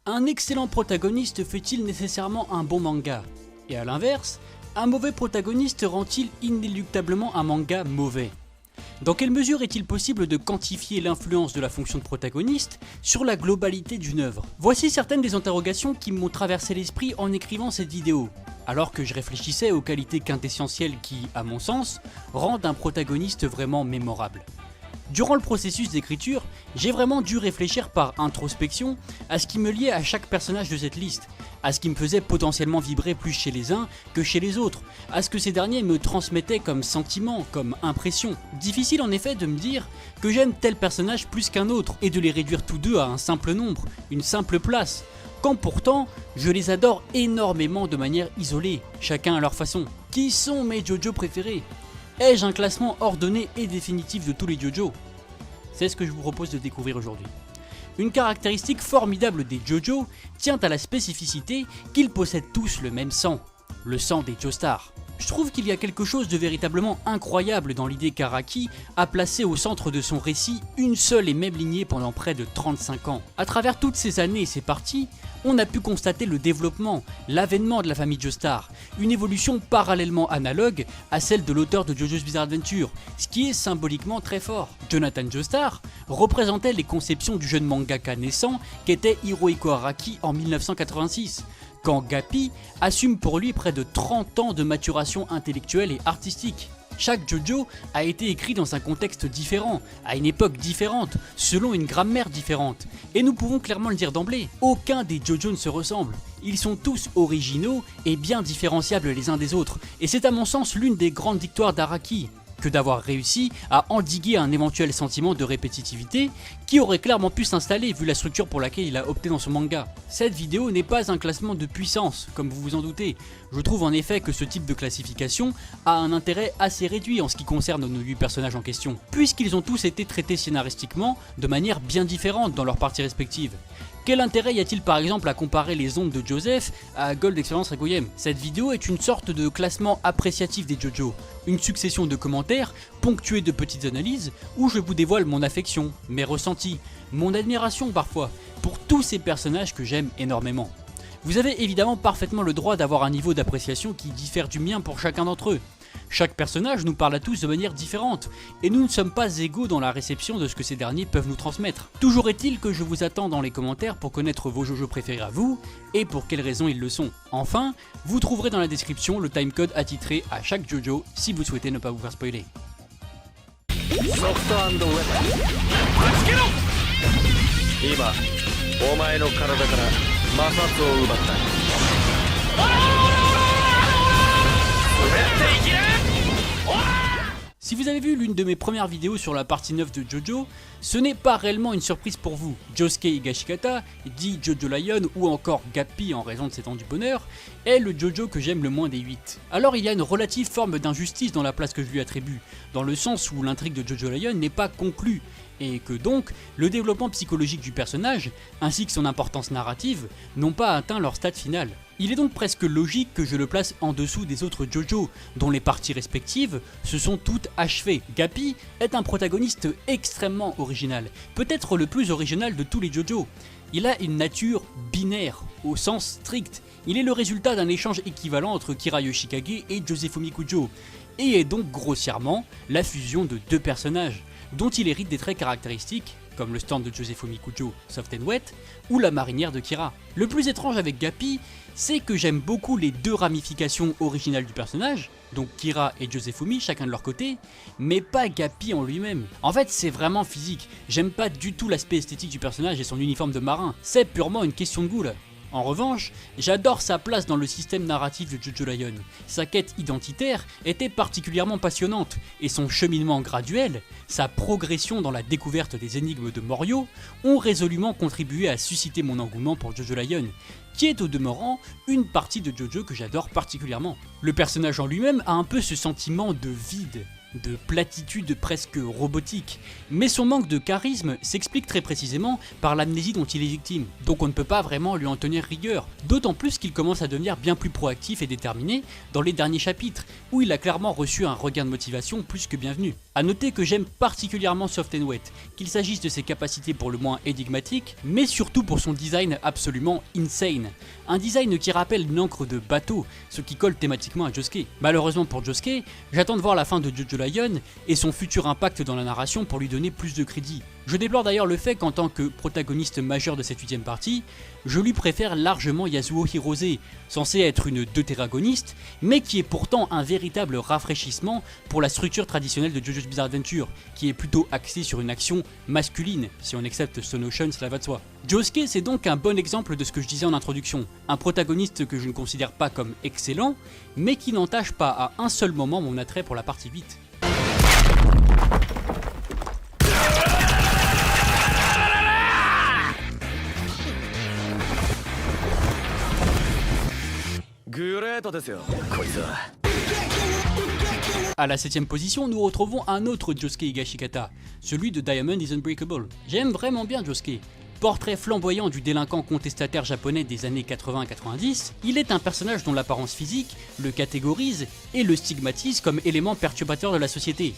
Un excellent protagoniste fait-il nécessairement un bon manga? Et à l'inverse, un mauvais protagoniste rend-il inéluctablement un manga mauvais? Dans quelle mesure est-il possible de quantifier l'influence de la fonction de protagoniste sur la globalité d'une œuvre? Voici certaines des interrogations qui m'ont traversé l'esprit en écrivant cette vidéo, alors que je réfléchissais aux qualités quintessentielles qui, à mon sens, rendent un protagoniste vraiment mémorable. Durant le processus d'écriture, j'ai vraiment dû réfléchir par introspection à ce qui me liait à chaque personnage de cette liste, à ce qui me faisait potentiellement vibrer plus chez les uns que chez les autres, à ce que ces derniers me transmettaient comme sentiment, comme impression. Difficile en effet de me dire que j'aime tel personnage plus qu'un autre et de les réduire tous deux à un simple nombre, une simple place, quand pourtant je les adore énormément de manière isolée, chacun à leur façon. Qui sont mes JoJo préférés? Ai-je un classement ordonné et définitif de tous les JoJo? C'est ce que je vous propose de découvrir aujourd'hui. Une caractéristique formidable des JoJo tient à la spécificité qu'ils possèdent tous le même sang, le sang des Joestar. Je trouve qu'il y a quelque chose de véritablement incroyable dans l'idée qu'Araki a placé au centre de son récit une seule et même lignée pendant près de 35 ans. À travers toutes ces années et ces parties, on a pu constater le développement, l'avènement de la famille Joestar, une évolution parallèlement analogue à celle de l'auteur de JoJo's Bizarre Adventure, ce qui est symboliquement très fort. Jonathan Joestar représentait les conceptions du jeune mangaka naissant qu'était Hirohiko Araki en 1986. Quand Gappy assume pour lui près de 30 ans de maturation intellectuelle et artistique. Chaque JoJo a été écrit dans un contexte différent, à une époque différente, selon une grammaire différente. Et nous pouvons clairement le dire d'emblée, aucun des JoJo ne se ressemble. Ils sont tous originaux et bien différenciables les uns des autres. Et c'est à mon sens l'une des grandes victoires d'Araki, que d'avoir réussi à endiguer un éventuel sentiment de répétitivité qui aurait clairement pu s'installer vu la structure pour laquelle il a opté dans son manga. Cette vidéo n'est pas un classement de puissance, comme vous vous en doutez. Je trouve en effet que ce type de classification a un intérêt assez réduit en ce qui concerne nos 8 personnages en question, puisqu'ils ont tous été traités scénaristiquement de manière bien différente dans leurs parties respectives. Quel intérêt y a-t-il par exemple à comparer les ombres de Joseph à Gold Experience Requiem? Cette vidéo est une sorte de classement appréciatif des JoJo, une succession de commentaires ponctués de petites analyses où je vous dévoile mon affection, mes ressentis, mon admiration parfois, pour tous ces personnages que j'aime énormément. Vous avez évidemment parfaitement le droit d'avoir un niveau d'appréciation qui diffère du mien pour chacun d'entre eux. Chaque personnage nous parle à tous de manière différente, et nous ne sommes pas égaux dans la réception de ce que ces derniers peuvent nous transmettre. Toujours est-il que je vous attends dans les commentaires pour connaître vos JoJo préférés à vous, et pour quelles raisons ils le sont. Enfin, vous trouverez dans la description le timecode attitré à chaque JoJo si vous souhaitez ne pas vous faire spoiler. Si vous avez vu l'une de mes premières vidéos sur la partie 9 de JoJo, ce n'est pas réellement une surprise pour vous. Josuke Higashikata, dit Jojo Lion ou encore Gappy en raison de ses temps du bonheur, est le JoJo que j'aime le moins des 8. Alors il y a une relative forme d'injustice dans la place que je lui attribue, dans le sens où l'intrigue de Jojo Lion n'est pas conclue, et que donc le développement psychologique du personnage, ainsi que son importance narrative, n'ont pas atteint leur stade final. Il est donc presque logique que je le place en dessous des autres JoJo, dont les parties respectives se sont toutes achevées. Gappy est un protagoniste extrêmement original, peut-être le plus original de tous les JoJo. Il a une nature binaire, au sens strict. Il est le résultat d'un échange équivalent entre Kira Yoshikage et Josefumi Kujo, et est donc grossièrement la fusion de deux personnages, dont il hérite des traits caractéristiques, comme le stand de Josefumi Kujo, Soft and Wet, ou la marinière de Kira. Le plus étrange avec Gappy, c'est que j'aime beaucoup les deux ramifications originales du personnage, donc Kira et Josefumi chacun de leur côté, mais pas Gappy en lui-même. En fait c'est vraiment physique, j'aime pas du tout l'aspect esthétique du personnage et son uniforme de marin, c'est purement une question de goût là. En revanche, j'adore sa place dans le système narratif de Jojo Lion. Sa quête identitaire était particulièrement passionnante, et son cheminement graduel, sa progression dans la découverte des énigmes de Morio, ont résolument contribué à susciter mon engouement pour Jojo Lion, qui est au demeurant une partie de JoJo que j'adore particulièrement. Le personnage en lui-même a un peu ce sentiment de vide, de platitude presque robotique, mais son manque de charisme s'explique très précisément par l'amnésie dont il est victime, donc on ne peut pas vraiment lui en tenir rigueur, d'autant plus qu'il commence à devenir bien plus proactif et déterminé dans les derniers chapitres, où il a clairement reçu un regain de motivation plus que bienvenu. A noter que j'aime particulièrement Soft and Wet, qu'il s'agisse de ses capacités pour le moins énigmatiques, mais surtout pour son design absolument insane. Un design qui rappelle une encre de bateau, ce qui colle thématiquement à Josuke. Malheureusement pour Josuke, j'attends de voir la fin de Jojo Lion et son futur impact dans la narration pour lui donner plus de crédit. Je déplore d'ailleurs le fait qu'en tant que protagoniste majeur de cette 8ème partie, je lui préfère largement Yasuo Hirose, censé être une deutéragoniste, mais qui est pourtant un véritable rafraîchissement pour la structure traditionnelle de JoJo's Bizarre Adventure, qui est plutôt axée sur une action masculine, si on accepte Stone Ocean, cela va de soi. Josuke, c'est donc un bon exemple de ce que je disais en introduction, un protagoniste que je ne considère pas comme excellent, mais qui n'entache pas à un seul moment mon attrait pour la partie 8. À la 7ème position, nous retrouvons un autre Josuke Higashikata, celui de Diamond is Unbreakable. J'aime vraiment bien Josuke. Portrait flamboyant du délinquant contestataire japonais des années 80-90, il est un personnage dont l'apparence physique le catégorise et le stigmatise comme élément perturbateur de la société,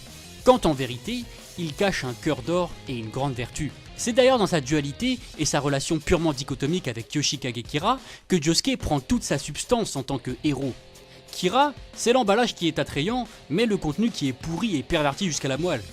quand en vérité, il cache un cœur d'or et une grande vertu. C'est d'ailleurs dans sa dualité et sa relation purement dichotomique avec Yoshikage Kira que Josuke prend toute sa substance en tant que héros. Kira, c'est l'emballage qui est attrayant, mais le contenu qui est pourri et perverti jusqu'à la moelle.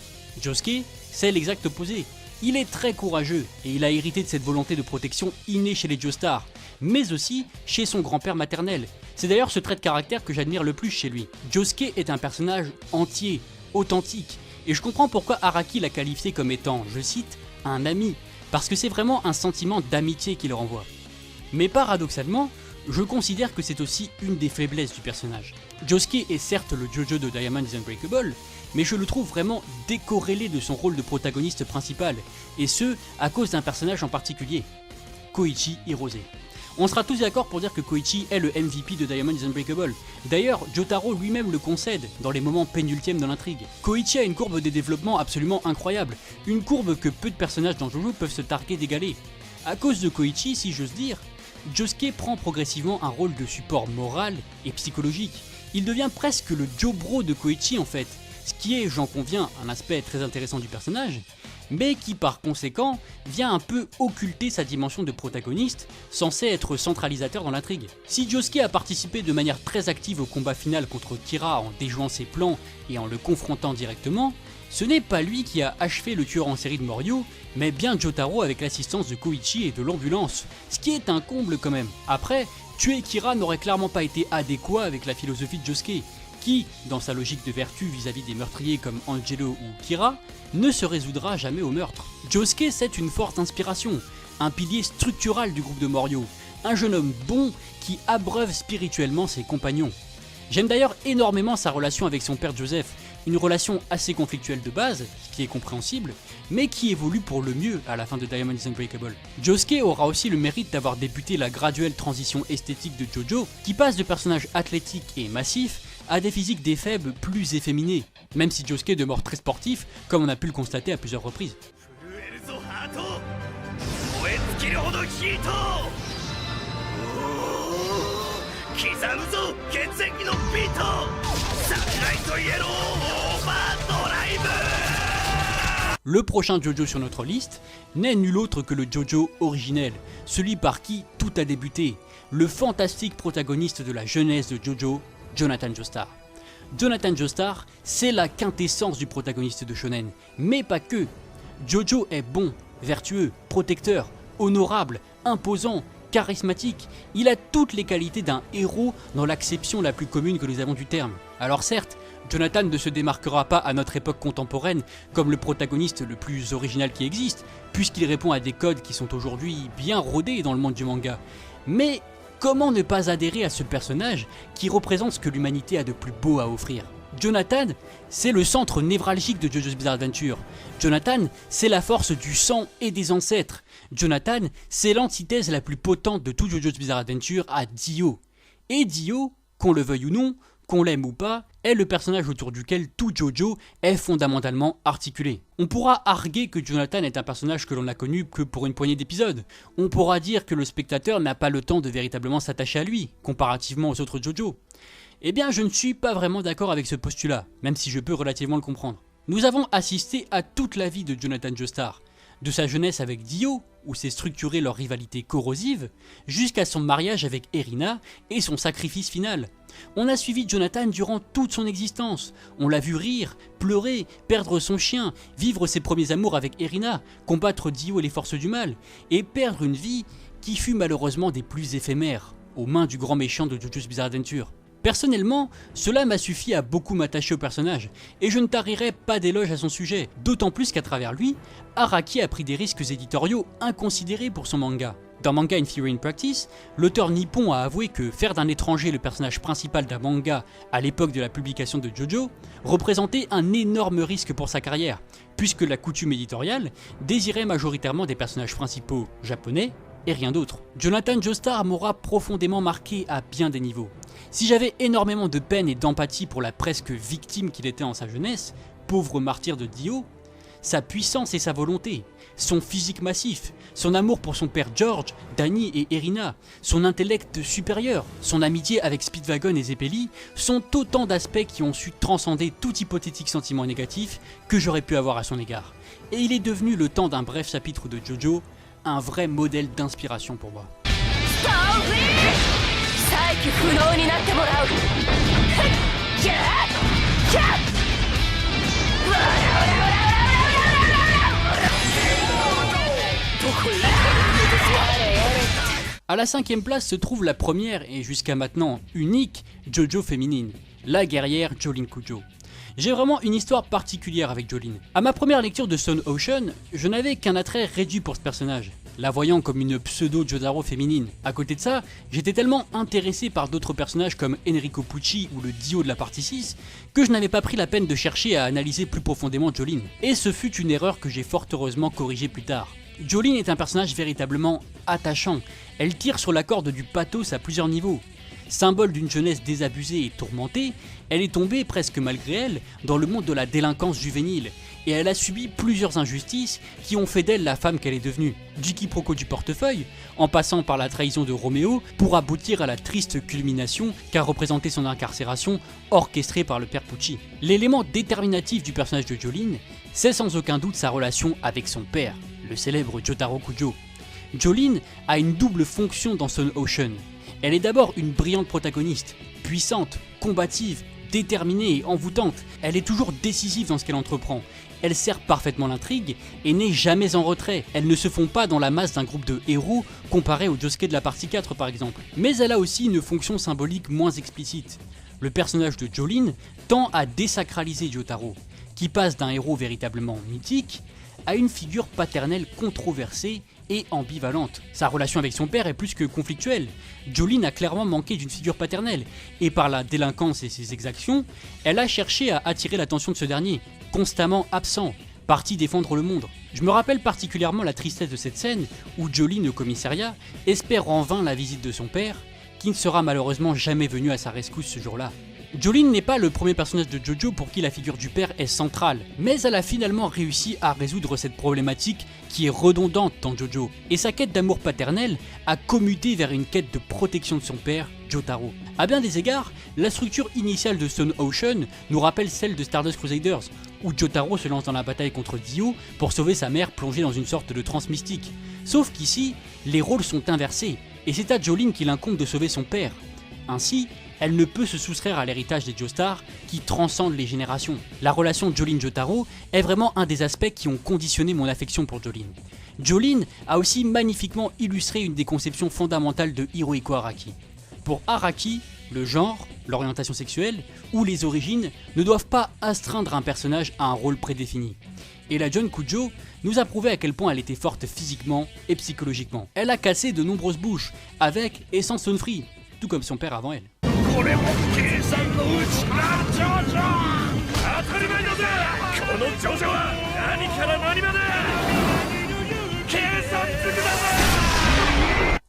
Josuke, c'est l'exact opposé. Il est très courageux et il a hérité de cette volonté de protection innée chez les Joestars, mais aussi chez son grand-père maternel. C'est d'ailleurs ce trait de caractère que j'admire le plus chez lui. Josuke est un personnage entier, authentique, et je comprends pourquoi Araki l'a qualifié comme étant, je cite, un ami, parce que c'est vraiment un sentiment d'amitié qu'il renvoie. Mais paradoxalement, je considère que c'est aussi une des faiblesses du personnage. Josuke est certes le Jojo de Diamond is Unbreakable, mais je le trouve vraiment décorrélé de son rôle de protagoniste principal, et ce, à cause d'un personnage en particulier, Koichi Hirose. On sera tous d'accord pour dire que Koichi est le MVP de Diamond is Unbreakable. D'ailleurs, Jotaro lui-même le concède dans les moments pénultièmes de l'intrigue. Koichi a une courbe de développement absolument incroyable, une courbe que peu de personnages dans JoJo peuvent se targuer d'égaler. À cause de Koichi, si j'ose dire, Josuke prend progressivement un rôle de support moral et psychologique. Il devient presque le Jobro de Koichi en fait, ce qui est, j'en conviens, un aspect très intéressant du personnage, mais qui par conséquent vient un peu occulter sa dimension de protagoniste, censé être centralisateur dans l'intrigue. Si Josuke a participé de manière très active au combat final contre Kira en déjouant ses plans et en le confrontant directement, ce n'est pas lui qui a achevé le tueur en série de Moryu, mais bien Jotaro avec l'assistance de Koichi et de l'ambulance, ce qui est un comble quand même. Après, tuer Kira n'aurait clairement pas été adéquat avec la philosophie de Josuke, qui, dans sa logique de vertu vis-à-vis des meurtriers comme Angelo ou Kira, ne se résoudra jamais au meurtre. Josuke, c'est une forte inspiration, un pilier structural du groupe de Moryu, un jeune homme bon qui abreuve spirituellement ses compagnons. J'aime d'ailleurs énormément sa relation avec son père Joseph, une relation assez conflictuelle de base, ce qui est compréhensible, mais qui évolue pour le mieux à la fin de Diamond is Unbreakable. Josuke aura aussi le mérite d'avoir débuté la graduelle transition esthétique de JoJo, qui passe de personnages athlétiques et massifs à des physiques des faibles plus efféminés, même si Josuke demeure très sportif, comme on a pu le constater à plusieurs reprises. Le prochain JoJo sur notre liste n'est nul autre que le JoJo originel, celui par qui tout a débuté, le fantastique protagoniste de la jeunesse de JoJo, Jonathan Joestar. Jonathan Joestar, c'est la quintessence du protagoniste de shonen, mais pas que. JoJo est bon, vertueux, protecteur, honorable, imposant, charismatique, il a toutes les qualités d'un héros dans l'acception la plus commune que nous avons du terme. Alors certes, Jonathan ne se démarquera pas à notre époque contemporaine comme le protagoniste le plus original qui existe, puisqu'il répond à des codes qui sont aujourd'hui bien rodés dans le monde du manga. Mais comment ne pas adhérer à ce personnage qui représente ce que l'humanité a de plus beau à offrir? Jonathan, c'est le centre névralgique de JoJo's Bizarre Adventure. Jonathan, c'est la force du sang et des ancêtres. Jonathan, c'est l'antithèse la plus potente de tout JoJo's Bizarre Adventure à Dio. Et Dio, qu'on le veuille ou non, qu'on l'aime ou pas, est le personnage autour duquel tout JoJo est fondamentalement articulé. On pourra arguer que Jonathan est un personnage que l'on n'a connu que pour une poignée d'épisodes. On pourra dire que le spectateur n'a pas le temps de véritablement s'attacher à lui, comparativement aux autres JoJo. Eh bien, je ne suis pas vraiment d'accord avec ce postulat, même si je peux relativement le comprendre. Nous avons assisté à toute la vie de Jonathan Joestar, de sa jeunesse avec Dio, où s'est structurée leur rivalité corrosive, jusqu'à son mariage avec Erina et son sacrifice final. On a suivi Jonathan durant toute son existence. On l'a vu rire, pleurer, perdre son chien, vivre ses premiers amours avec Erina, combattre Dio et les forces du mal, et perdre une vie qui fut malheureusement des plus éphémères, aux mains du grand méchant de JoJo's Bizarre Adventure. Personnellement, cela m'a suffi à beaucoup m'attacher au personnage, et je ne tarirai pas d'éloges à son sujet, d'autant plus qu'à travers lui, Araki a pris des risques éditoriaux inconsidérés pour son manga. Dans Manga in Theory and Practice, l'auteur nippon a avoué que faire d'un étranger le personnage principal d'un manga à l'époque de la publication de JoJo représentait un énorme risque pour sa carrière, puisque la coutume éditoriale désirait majoritairement des personnages principaux japonais et rien d'autre. Jonathan Joestar m'aura profondément marqué à bien des niveaux. Si j'avais énormément de peine et d'empathie pour la presque victime qu'il était en sa jeunesse, pauvre martyr de Dio, sa puissance et sa volonté, son physique massif, son amour pour son père George, Danny et Erina, son intellect supérieur, son amitié avec Speedwagon et Zeppeli sont autant d'aspects qui ont su transcender tout hypothétique sentiment négatif que j'aurais pu avoir à son égard. Et il est devenu, le temps d'un bref chapitre de JoJo, un vrai modèle d'inspiration pour moi. À la 5e place se trouve la première et jusqu'à maintenant unique JoJo féminine, la guerrière Jolene Kujo. J'ai vraiment une histoire particulière avec Jolene. À ma première lecture de Stone Ocean, je n'avais qu'un attrait réduit pour ce personnage, la voyant comme une pseudo Jotaro féminine. À côté de ça, j'étais tellement intéressé par d'autres personnages comme Enrico Pucci ou le Dio de la partie 6 que je n'avais pas pris la peine de chercher à analyser plus profondément Jolene. Et ce fut une erreur que j'ai fort heureusement corrigée plus tard. Jolene est un personnage véritablement attachant. Elle tire sur la corde du pathos à plusieurs niveaux. Symbole d'une jeunesse désabusée et tourmentée, elle est tombée, presque malgré elle, dans le monde de la délinquance juvénile, et elle a subi plusieurs injustices qui ont fait d'elle la femme qu'elle est devenue. Du quiproquo du portefeuille, en passant par la trahison de Roméo, pour aboutir à la triste culmination qu'a représenté son incarcération, orchestrée par le père Pucci. L'élément déterminatif du personnage de Jolene, c'est sans aucun doute sa relation avec son père, le célèbre Jotaro Kujo. Jolene a une double fonction dans Stone Ocean. Elle est d'abord une brillante protagoniste, puissante, combative, déterminée et envoûtante. Elle est toujours décisive dans ce qu'elle entreprend. Elle sert parfaitement l'intrigue et n'est jamais en retrait. Elle ne se fond pas dans la masse d'un groupe de héros comparé au Josuke de la partie 4 par exemple. Mais elle a aussi une fonction symbolique moins explicite. Le personnage de Jolene tend à désacraliser Jotaro, qui passe d'un héros véritablement mythique à une figure paternelle controversée et ambivalente. Sa relation avec son père est plus que conflictuelle. Jolene a clairement manqué d'une figure paternelle, et par la délinquance et ses exactions, elle a cherché à attirer l'attention de ce dernier, constamment absent, parti défendre le monde. Je me rappelle particulièrement la tristesse de cette scène où Jolene au commissariat espère en vain la visite de son père, qui ne sera malheureusement jamais venu à sa rescousse ce jour-là. Jolene n'est pas le premier personnage de JoJo pour qui la figure du père est centrale, mais elle a finalement réussi à résoudre cette problématique qui est redondante dans JoJo, et sa quête d'amour paternel a commuté vers une quête de protection de son père, Jotaro. A bien des égards, la structure initiale de Stone Ocean nous rappelle celle de Stardust Crusaders, où Jotaro se lance dans la bataille contre Dio pour sauver sa mère plongée dans une sorte de transe mystique. Sauf qu'ici, les rôles sont inversés, et c'est à Jolene qu'il incombe de sauver son père. Ainsi, elle ne peut se soustraire à l'héritage des Joestar qui transcende les générations. La relation Jolene-Jotaro est vraiment un des aspects qui ont conditionné mon affection pour Jolene. Jolene a aussi magnifiquement illustré une des conceptions fondamentales de Hirohiko Araki. Pour Araki, le genre, l'orientation sexuelle ou les origines ne doivent pas astreindre un personnage à un rôle prédéfini. Et la Jolene Kujo nous a prouvé à quel point elle était forte physiquement et psychologiquement. Elle a cassé de nombreuses bouches, avec et sans Stone Free, tout comme son père avant elle.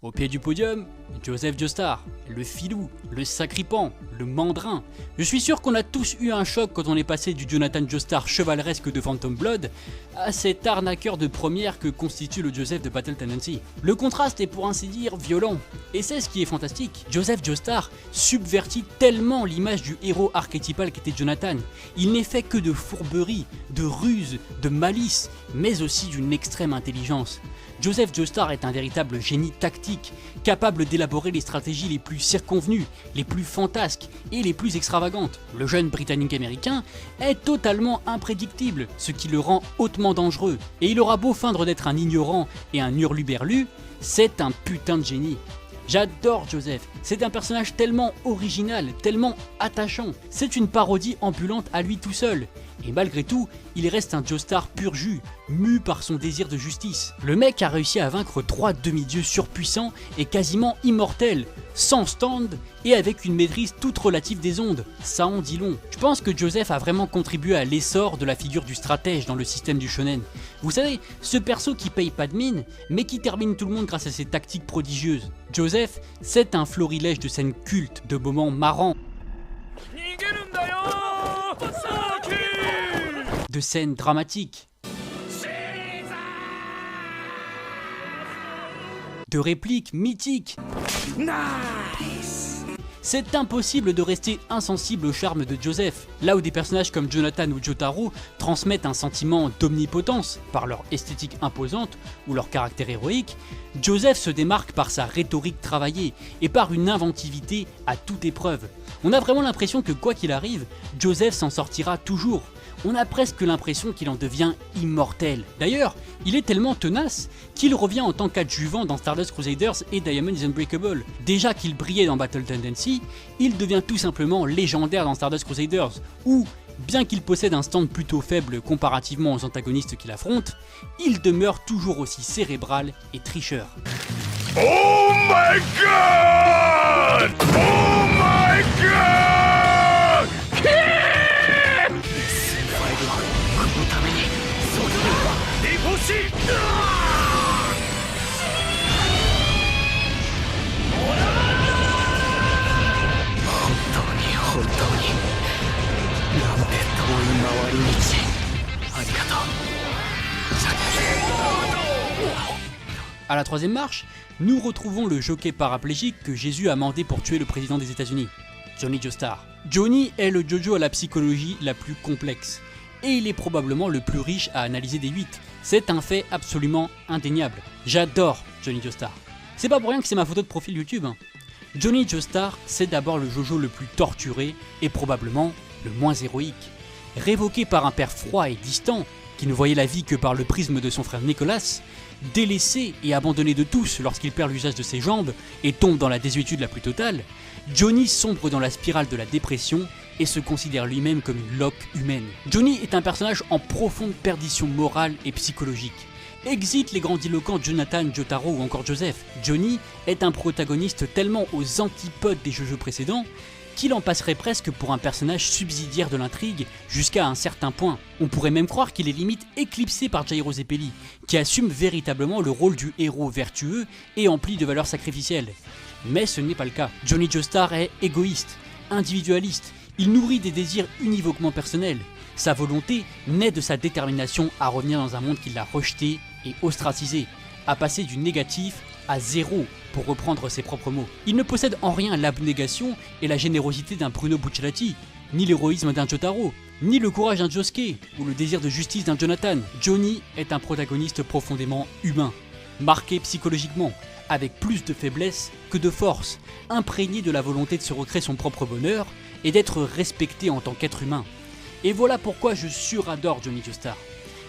Au pied du podium, Joseph Joestar, le filou, le sacripant, le mandrin. Je suis sûr qu'on a tous eu un choc quand on est passé du Jonathan Joestar chevaleresque de Phantom Blood à cet arnaqueur de première que constitue le Joseph de Battle Tendency. Le contraste est pour ainsi dire violent, et c'est ce qui est fantastique. Joseph Joestar subvertit tellement l'image du héros archétypal qu'était Jonathan. Il n'est fait que de fourberie, de ruse, de malice, mais aussi d'une extrême intelligence. Joseph Joestar est un véritable génie tactique, capable d'élaborer les stratégies les plus circonvenues, les plus fantasques et les plus extravagantes. Le jeune britannique-américain est totalement imprédictible, ce qui le rend hautement dangereux, et il aura beau feindre d'être un ignorant et un hurluberlu, c'est un putain de génie. J'adore Joseph, c'est un personnage tellement original, tellement attachant. C'est une parodie ambulante à lui tout seul. Et malgré tout, il reste un Joestar pur jus, mu par son désir de justice. Le mec a réussi à vaincre 3 demi-dieux surpuissants et quasiment immortels, sans stand et avec une maîtrise toute relative des ondes. Ça en dit long. Je pense que Joseph a vraiment contribué à l'essor de la figure du stratège dans le système du shonen. Vous savez, ce perso qui paye pas de mine, mais qui termine tout le monde grâce à ses tactiques prodigieuses. Joseph, c'est un florilège de scènes cultes, de moments marrants, de scènes dramatiques, de répliques mythiques. C'est impossible de rester insensible au charme de Joseph, là où des personnages comme Jonathan ou Jotaro transmettent un sentiment d'omnipotence par leur esthétique imposante ou leur caractère héroïque. Joseph se démarque par sa rhétorique travaillée et par une inventivité à toute épreuve. On a vraiment l'impression que quoi qu'il arrive, Joseph s'en sortira toujours. On a presque l'impression qu'il en devient immortel. D'ailleurs, il est tellement tenace qu'il revient en tant qu'adjuvant dans Stardust Crusaders et Diamond is Unbreakable. Déjà qu'il brillait dans Battle Tendency, il devient tout simplement légendaire dans Stardust Crusaders, où, bien qu'il possède un stand plutôt faible comparativement aux antagonistes qu'il affronte, il demeure toujours aussi cérébral et tricheur. Oh my god! Oh my god! À la troisième marche, nous retrouvons le jockey paraplégique que Jésus a mandé pour tuer le président des États-Unis, Johnny Joestar. Johnny est le JoJo à la psychologie la plus complexe, et il est probablement le plus riche à analyser des 8. C'est un fait absolument indéniable. J'adore Johnny Joestar. C'est pas pour rien que c'est ma photo de profil YouTube. Johnny Joestar, c'est d'abord le JoJo le plus torturé et probablement le moins héroïque. Révoqué par un père froid et distant, qui ne voyait la vie que par le prisme de son frère Nicholas, délaissé et abandonné de tous lorsqu'il perd l'usage de ses jambes et tombe dans la désuétude la plus totale, Johnny sombre dans la spirale de la dépression et se considère lui-même comme une loque humaine. Johnny est un personnage en profonde perdition morale et psychologique. Exit les grandiloquents Jonathan, Jotaro ou encore Joseph. Johnny est un protagoniste tellement aux antipodes des JoJo précédents qu'il en passerait presque pour un personnage subsidiaire de l'intrigue jusqu'à un certain point. On pourrait même croire qu'il est limite éclipsé par Jairo Zeppeli, qui assume véritablement le rôle du héros vertueux et empli de valeurs sacrificielles. Mais ce n'est pas le cas. Johnny Joestar est égoïste, individualiste, il nourrit des désirs univoquement personnels. Sa volonté naît de sa détermination à revenir dans un monde qui l'a rejeté et ostracisé, à passer du négatif à zéro, pour reprendre ses propres mots. Il ne possède en rien l'abnégation et la générosité d'un Bruno Buccellati, ni l'héroïsme d'un Jotaro, ni le courage d'un Josuke, ou le désir de justice d'un Jonathan. Johnny est un protagoniste profondément humain, marqué psychologiquement, avec plus de faiblesse que de force, imprégné de la volonté de se recréer son propre bonheur et d'être respecté en tant qu'être humain. Et voilà pourquoi je suradore Johnny Joestar.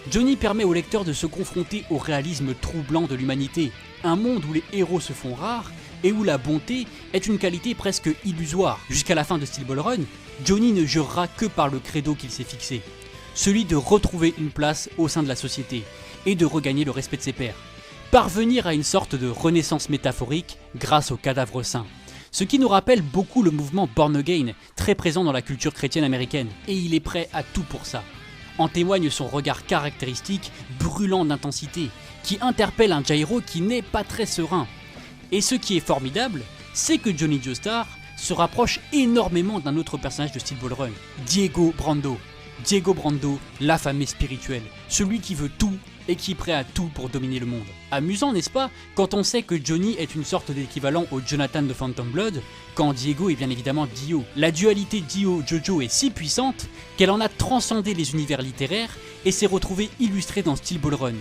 Johnny permet au lecteur de se confronter au réalisme troublant de l'humanité, un monde où les héros se font rares et où la bonté est une qualité presque illusoire. Jusqu'à la fin de Steel Ball Run, Johnny ne jurera que par le credo qu'il s'est fixé, celui de retrouver une place au sein de la société et de regagner le respect de ses pairs. Parvenir à une sorte de renaissance métaphorique grâce au cadavre saint. Ce qui nous rappelle beaucoup le mouvement Born Again, très présent dans la culture chrétienne américaine, et il est prêt à tout pour ça. En témoigne son regard caractéristique, brûlant d'intensité, qui interpelle un Jairo qui n'est pas très serein. Et ce qui est formidable, c'est que Johnny Joestar se rapproche énormément d'un autre personnage de Steel Ball Run, Diego Brando. Diego Brando, l'affamé spirituel, celui qui veut tout et qui est prêt à tout pour dominer le monde. Amusant, n'est-ce pas, quand on sait que Johnny est une sorte d'équivalent au Jonathan de Phantom Blood, quand Diego est bien évidemment Dio. La dualité Dio-Jojo est si puissante qu'elle en a transcendé les univers littéraires et s'est retrouvée illustrée dans Steel Ball Run.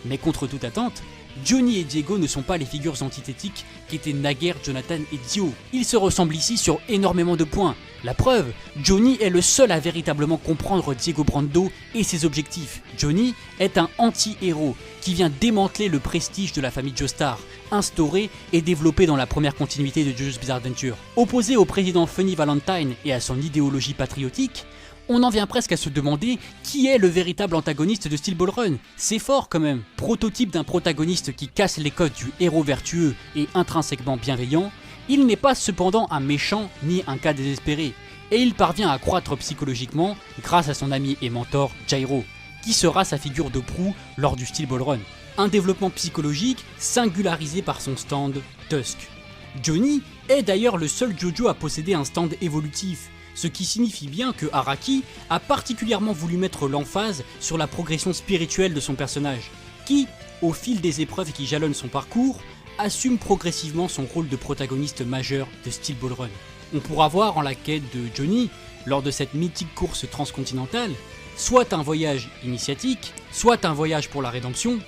Mais contre toute attente, Johnny et Diego ne sont pas les figures antithétiques qu'étaient naguère Jonathan et Dio. Ils se ressemblent ici sur énormément de points. La preuve, Johnny est le seul à véritablement comprendre Diego Brando et ses objectifs. Johnny est un anti-héros qui vient démanteler le prestige de la famille Joestar, instauré et développé dans la première continuité de JoJo's Bizarre Adventure. Opposé au président Funny Valentine et à son idéologie patriotique, on en vient presque à se demander qui est le véritable antagoniste de Steel Ball Run. C'est fort quand même. Prototype d'un protagoniste qui casse les codes du héros vertueux et intrinsèquement bienveillant, il n'est pas cependant un méchant ni un cas désespéré, et il parvient à croître psychologiquement grâce à son ami et mentor Jairo, qui sera sa figure de proue lors du Steel Ball Run. Un développement psychologique singularisé par son stand Tusk. Johnny est d'ailleurs le seul JoJo à posséder un stand évolutif, ce qui signifie bien que Araki a particulièrement voulu mettre l'emphase sur la progression spirituelle de son personnage, qui, au fil des épreuves qui jalonnent son parcours, assume progressivement son rôle de protagoniste majeur de Steel Ball Run. On pourra voir en la quête de Johnny, lors de cette mythique course transcontinentale, soit un voyage initiatique, soit un voyage pour la rédemption,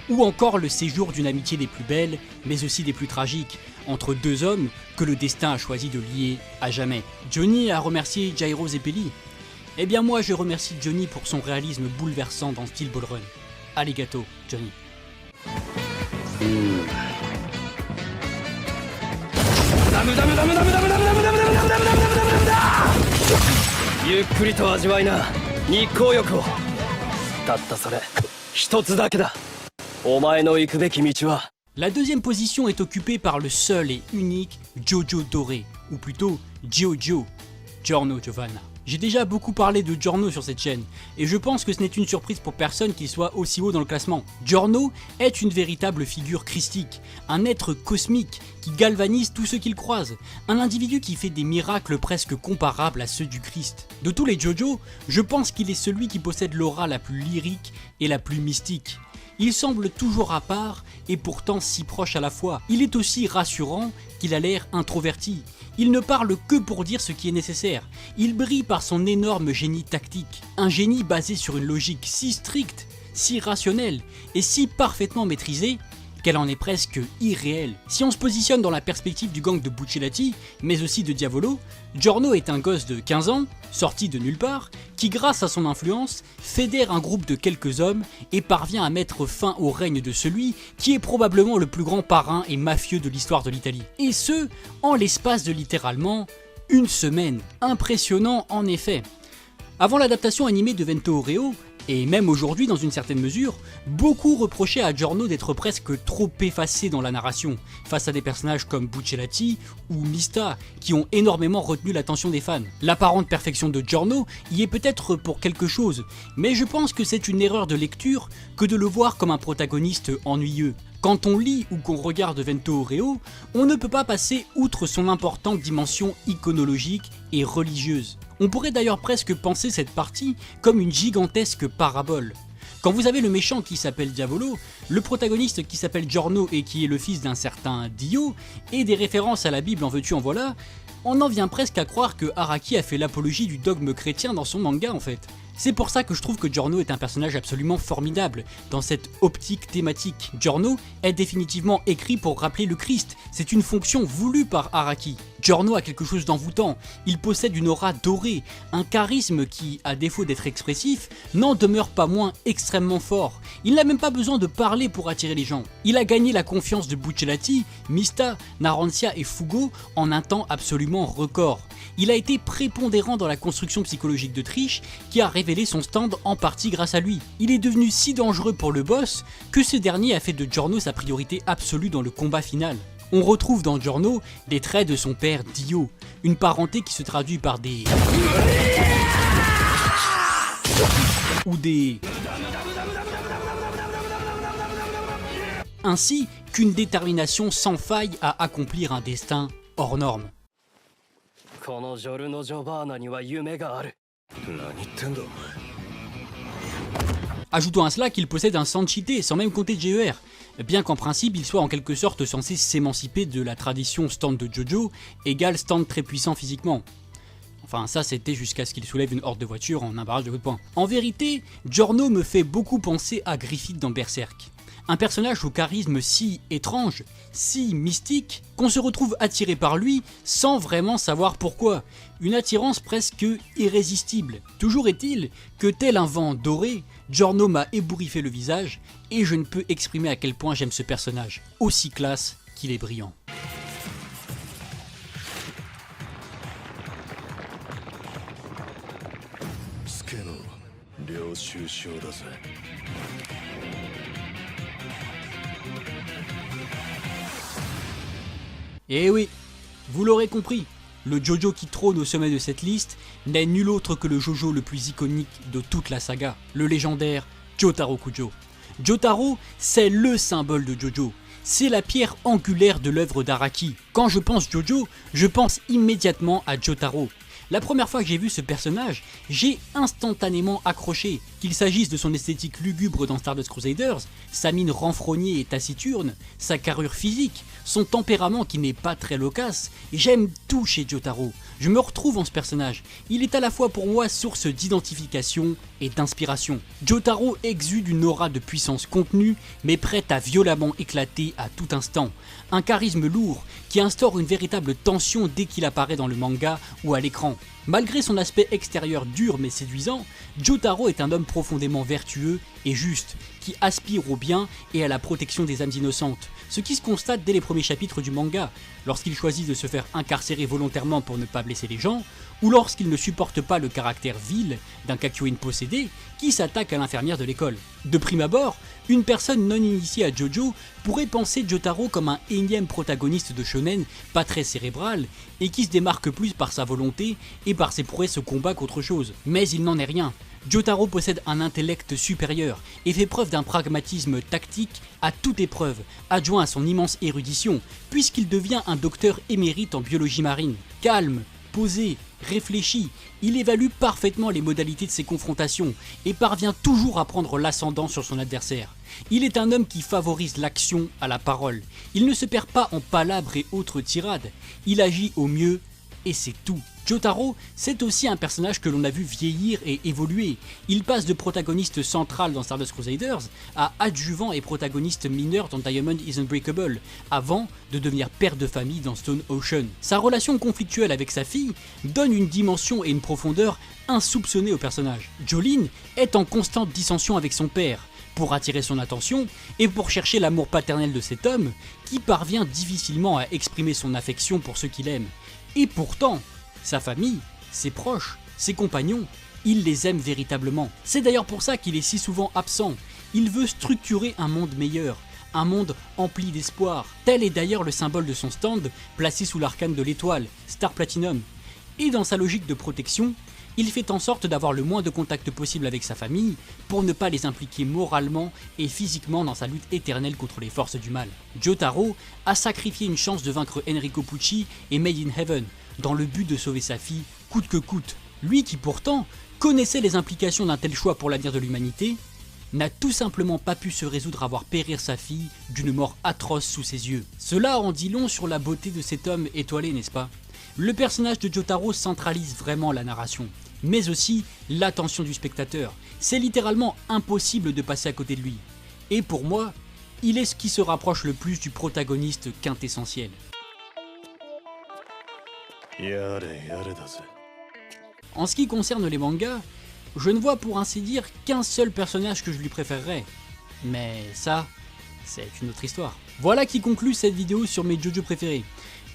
ou encore le séjour d'une amitié des plus belles, mais aussi des plus tragiques, entre deux hommes que le destin a choisi de lier à jamais. Johnny a remercié Jairo Zeppeli. Eh bien moi je remercie Johnny pour son réalisme bouleversant dans Steel Ball Run. Arigato, Johnny. ゆっくりと味わいな日光浴をたったそれ一つだけだお前の行くべき道は La deuxième position est occupée par le seul et unique Jojo Doré, ou plutôt Jojo, Giorno Giovanna. J'ai déjà beaucoup parlé de Giorno sur cette chaîne, et je pense que ce n'est une surprise pour personne qu'il soit aussi haut dans le classement. Giorno est une véritable figure christique, un être cosmique qui galvanise tous ceux qu'il croise, un individu qui fait des miracles presque comparables à ceux du Christ. De tous les Jojo, je pense qu'il est celui qui possède l'aura la plus lyrique et la plus mystique. Il semble toujours à part et pourtant si proche à la fois. Il est aussi rassurant qu'il a l'air introverti. Il ne parle que pour dire ce qui est nécessaire. Il brille par son énorme génie tactique. Un génie basé sur une logique si stricte, si rationnelle et si parfaitement maîtrisée qu'elle en est presque irréelle. Si on se positionne dans la perspective du gang de Buccellati, mais aussi de Diavolo, Giorno est un gosse de 15 ans, sorti de nulle part, qui grâce à son influence, fédère un groupe de quelques hommes et parvient à mettre fin au règne de celui qui est probablement le plus grand parrain et mafieux de l'histoire de l'Italie. Et ce, en l'espace de littéralement une semaine. Impressionnant en effet. Avant l'adaptation animée de Vento Oreo, et même aujourd'hui dans une certaine mesure, beaucoup reprochaient à Giorno d'être presque trop effacé dans la narration, face à des personnages comme Buccellati ou Mista, qui ont énormément retenu l'attention des fans. L'apparente perfection de Giorno y est peut-être pour quelque chose, mais je pense que c'est une erreur de lecture que de le voir comme un protagoniste ennuyeux. Quand on lit ou qu'on regarde Vento Oreo, on ne peut pas passer outre son importante dimension iconologique et religieuse. On pourrait d'ailleurs presque penser cette partie comme une gigantesque parabole. Quand vous avez le méchant qui s'appelle Diavolo, le protagoniste qui s'appelle Giorno et qui est le fils d'un certain Dio, et des références à la Bible en veux-tu en voilà, on en vient presque à croire que Araki a fait l'apologie du dogme chrétien dans son manga en fait. C'est pour ça que je trouve que Giorno est un personnage absolument formidable dans cette optique thématique. Giorno est définitivement écrit pour rappeler le Christ, c'est une fonction voulue par Araki. Giorno a quelque chose d'envoûtant, il possède une aura dorée, un charisme qui, à défaut d'être expressif, n'en demeure pas moins extrêmement fort. Il n'a même pas besoin de parler pour attirer les gens. Il a gagné la confiance de Buccellati, Mista, Narancia et Fugo en un temps absolument record. Il a été prépondérant dans la construction psychologique de Trish qui a révélé son stand en partie grâce à lui. Il est devenu si dangereux pour le boss que ce dernier a fait de Giorno sa priorité absolue dans le combat final. On retrouve dans Giorno des traits de son père Dio, une parenté qui se traduit par des... ou des... ainsi qu'une détermination sans faille à accomplir un destin hors norme. このジョルノ・ジョバーナには夢がある。何言ってんだお前。 Ajoutons à cela qu'il possède un sang cheaté, sans même compter GER, bien qu'en principe il soit en quelque sorte censé s'émanciper de la tradition stand de Jojo, égale stand très puissant physiquement. Enfin ça c'était jusqu'à ce qu'il soulève une horde de voitures en un barrage de coups de poing. En vérité, Giorno me fait beaucoup penser à Griffith dans Berserk. Un personnage au charisme si étrange, si mystique, qu'on se retrouve attiré par lui sans vraiment savoir pourquoi. Une attirance presque irrésistible. Toujours est-il que tel un vent doré, Giorno m'a ébouriffé le visage et je ne peux exprimer à quel point j'aime ce personnage, aussi classe qu'il est brillant. Et oui, vous l'aurez compris, le Jojo qui trône au sommet de cette liste n'est nul autre que le Jojo le plus iconique de toute la saga, le légendaire Jotaro Kujo. Jotaro, c'est le symbole de Jojo, c'est la pierre angulaire de l'œuvre d'Araki. Quand je pense Jojo, je pense immédiatement à Jotaro. La première fois que j'ai vu ce personnage, j'ai instantanément accroché, qu'il s'agisse de son esthétique lugubre dans Stardust Crusaders, sa mine renfrognée et taciturne, sa carrure physique, son tempérament qui n'est pas très loquace, j'aime tout chez Jotaro. Je me retrouve en ce personnage, il est à la fois pour moi source d'identification et d'inspiration. Jotaro exude une aura de puissance contenue, mais prête à violemment éclater à tout instant. Un charisme lourd qui instaure une véritable tension dès qu'il apparaît dans le manga ou à l'écran. Malgré son aspect extérieur dur mais séduisant, Jotaro est un homme profondément vertueux et juste, qui aspire au bien et à la protection des âmes innocentes, ce qui se constate dès les premiers chapitres du manga, lorsqu'il choisit de se faire incarcérer volontairement pour ne pas blesser les gens, ou lorsqu'il ne supporte pas le caractère vil d'un Kakyoin possédé qui s'attaque à l'infirmière de l'école. De prime abord, une personne non initiée à Jojo pourrait penser Jotaro comme un énième protagoniste de shonen pas très cérébral et qui se démarque plus par sa volonté et par ses prouesses au combat qu'autre chose. Mais il n'en est rien. Jotaro possède un intellect supérieur et fait preuve d'un pragmatisme tactique à toute épreuve, adjoint à son immense érudition, puisqu'il devient un docteur émérite en biologie marine. Calme, posé, réfléchi, il évalue parfaitement les modalités de ses confrontations et parvient toujours à prendre l'ascendant sur son adversaire. Il est un homme qui favorise l'action à la parole. Il ne se perd pas en palabres et autres tirades. Il agit au mieux et c'est tout. Jotaro, c'est aussi un personnage que l'on a vu vieillir et évoluer. Il passe de protagoniste central dans Stardust Crusaders à adjuvant et protagoniste mineur dans Diamond is Unbreakable, avant de devenir père de famille dans Stone Ocean. Sa relation conflictuelle avec sa fille donne une dimension et une profondeur insoupçonnées au personnage. Jolyne est en constante dissension avec son père, pour attirer son attention et pour chercher l'amour paternel de cet homme qui parvient difficilement à exprimer son affection pour ceux qu'il aime. Et pourtant, sa famille, ses proches, ses compagnons, il les aime véritablement. C'est d'ailleurs pour ça qu'il est si souvent absent. Il veut structurer un monde meilleur, un monde empli d'espoir. Tel est d'ailleurs le symbole de son stand, placé sous l'arcane de l'étoile, Star Platinum. Et dans sa logique de protection, il fait en sorte d'avoir le moins de contact possible avec sa famille pour ne pas les impliquer moralement et physiquement dans sa lutte éternelle contre les forces du mal. Jotaro a sacrifié une chance de vaincre Enrico Pucci et Made in Heaven dans le but de sauver sa fille coûte que coûte. Lui qui pourtant connaissait les implications d'un tel choix pour l'avenir de l'humanité, n'a tout simplement pas pu se résoudre à voir périr sa fille d'une mort atroce sous ses yeux. Cela en dit long sur la beauté de cet homme étoilé, n'est-ce pas? Le personnage de Jotaro centralise vraiment la narration, mais aussi l'attention du spectateur. C'est littéralement impossible de passer à côté de lui. Et pour moi, il est ce qui se rapproche le plus du protagoniste quintessentiel. En ce qui concerne les mangas, je ne vois pour ainsi dire qu'un seul personnage que je lui préférerais. Mais ça, c'est une autre histoire. Voilà qui conclut cette vidéo sur mes JoJo préférés.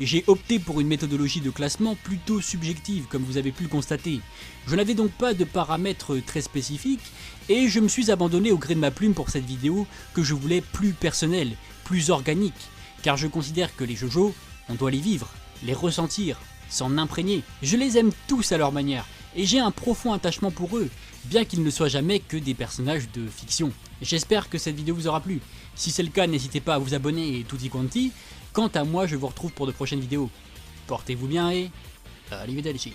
J'ai opté pour une méthodologie de classement plutôt subjective, comme vous avez pu le constater. Je n'avais donc pas de paramètres très spécifiques, et je me suis abandonné au gré de ma plume pour cette vidéo que je voulais plus personnelle, plus organique, car je considère que les JoJo, on doit les vivre, les ressentir, s'en imprégner. Je les aime tous à leur manière, et j'ai un profond attachement pour eux, bien qu'ils ne soient jamais que des personnages de fiction. J'espère que cette vidéo vous aura plu. Si c'est le cas, n'hésitez pas à vous abonner et tutti quanti. Quant à moi, je vous retrouve pour de prochaines vidéos. Portez-vous bien et arrivederci.